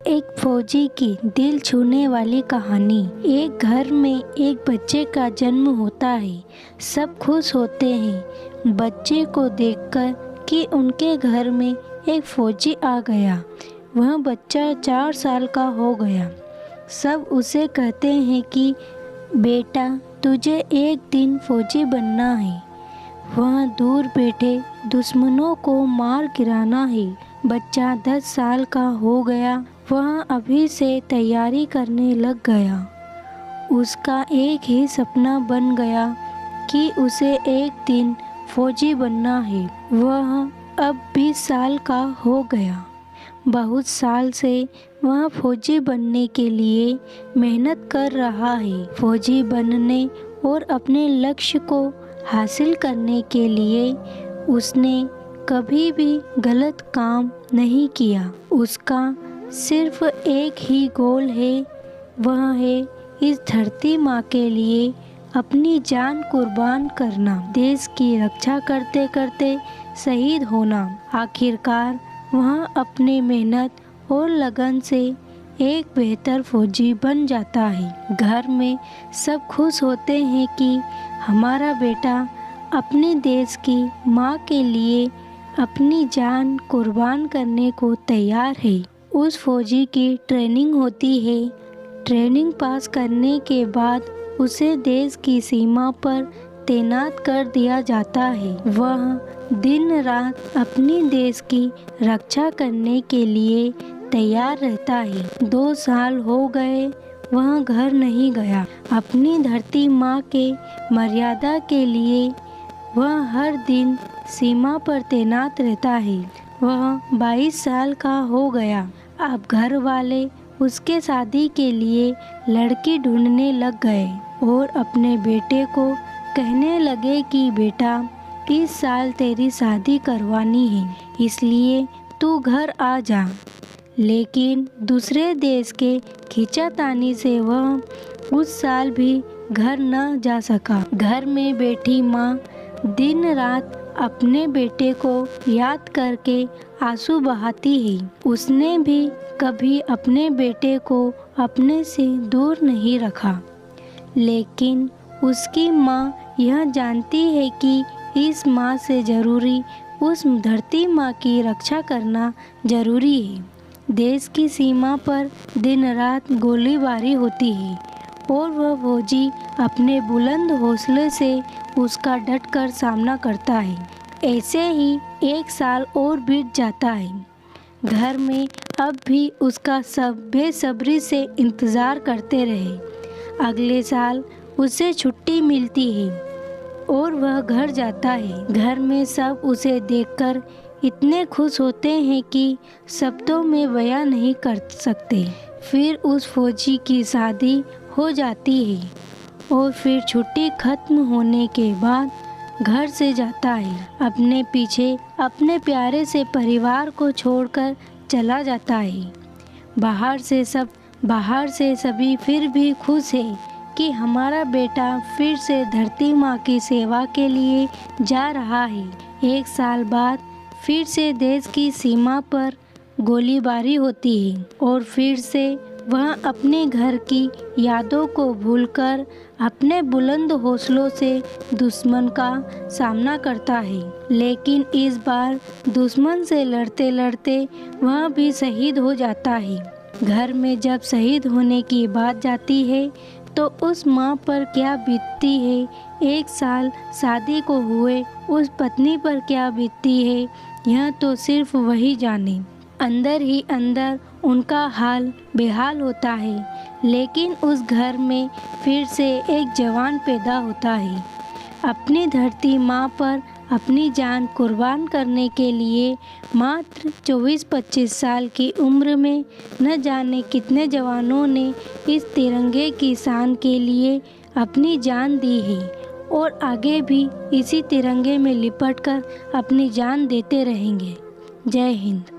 एक फौजी की दिल छूने वाली कहानी। एक घर में एक बच्चे का जन्म होता है। सब खुश होते हैं बच्चे को देखकर कि उनके घर में एक फौजी आ गया। वह बच्चा 4 साल का हो गया। सब उसे कहते हैं कि बेटा तुझे एक दिन फौजी बनना है। वह दूर बैठे दुश्मनों को मार गिराना है। बच्चा 10 साल का हो गया। वह अभी से तैयारी करने लग गया। उसका एक ही सपना बन गया कि उसे एक दिन फौजी बनना है। वह अब 20 साल का हो गया। बहुत साल से वह फौजी बनने के लिए मेहनत कर रहा है। फौजी बनने और अपने लक्ष्य को हासिल करने के लिए उसने कभी भी गलत काम नहीं किया। उसका सिर्फ एक ही गोल है, वह है इस धरती माँ के लिए अपनी जान कुर्बान करना, देश की रक्षा करते करते शहीद होना। आखिरकार वह अपने मेहनत और लगन से एक बेहतर फौजी बन जाता है। घर में सब खुश होते हैं कि हमारा बेटा अपने देश की माँ के लिए अपनी जान कुर्बान करने को तैयार है। उस फौजी की ट्रेनिंग होती है। ट्रेनिंग पास करने के बाद उसे देश की सीमा पर तैनात कर दिया जाता है। वह दिन रात अपनी देश की रक्षा करने के लिए तैयार रहता है। 2 साल हो गए, वह घर नहीं गया। अपनी धरती माँ के मर्यादा के लिए वह हर दिन सीमा पर तैनात रहता है। वह 22 साल का हो गया। अब घर वाले उसके शादी के लिए लड़की ढूंढने लग गए और अपने बेटे को कहने लगे कि बेटा इस साल तेरी शादी करवानी है, इसलिए तू घर आ जा। लेकिन दूसरे देश के खींचातानी से वह उस साल भी घर न जा सका। घर में बैठी माँ दिन रात अपने बेटे को याद करके आंसू बहाती है। उसने भी कभी अपने बेटे को अपने से दूर नहीं रखा। लेकिन उसकी माँ यह जानती है कि इस माँ से ज़रूरी उस धरती माँ की रक्षा करना ज़रूरी है। देश की सीमा पर दिन रात गोलीबारी होती है और वह फौजी अपने बुलंद हौसले से उसका डटकर सामना करता है। ऐसे ही 1 साल और बीत जाता है। घर में अब भी उसका सब बेसब्री से इंतज़ार करते रहे। अगले साल उसे छुट्टी मिलती है और वह घर जाता है। घर में सब उसे देखकर इतने खुश होते हैं कि शब्दों में बयां नहीं कर सकते। फिर उस फौजी की शादी हो जाती है और फिर छुट्टी खत्म होने के बाद घर से जाता है। अपने पीछे अपने प्यारे से परिवार को छोड़कर चला जाता है। बाहर से सभी फिर भी खुश है कि हमारा बेटा फिर से धरती माँ की सेवा के लिए जा रहा है। 1 साल बाद फिर से देश की सीमा पर गोलीबारी होती है और फिर से वह अपने घर की यादों को भूलकर अपने बुलंद हौसलों से दुश्मन का सामना करता है। लेकिन इस बार दुश्मन से लड़ते लड़ते वह भी शहीद हो जाता है। घर में जब शहीद होने की बात जाती है तो उस माँ पर क्या बीतती है, 1 साल शादी को हुए उस पत्नी पर क्या बीतती है, यह तो सिर्फ वही जाने। अंदर ही अंदर उनका हाल बेहाल होता है। लेकिन उस घर में फिर से एक जवान पैदा होता है। अपनी धरती माँ पर अपनी जान कुर्बान करने के लिए मात्र 24-25 साल की उम्र में न जाने कितने जवानों ने इस तिरंगे की शान के लिए अपनी जान दी है और आगे भी इसी तिरंगे में लिपटकर अपनी जान देते रहेंगे। जय हिंद।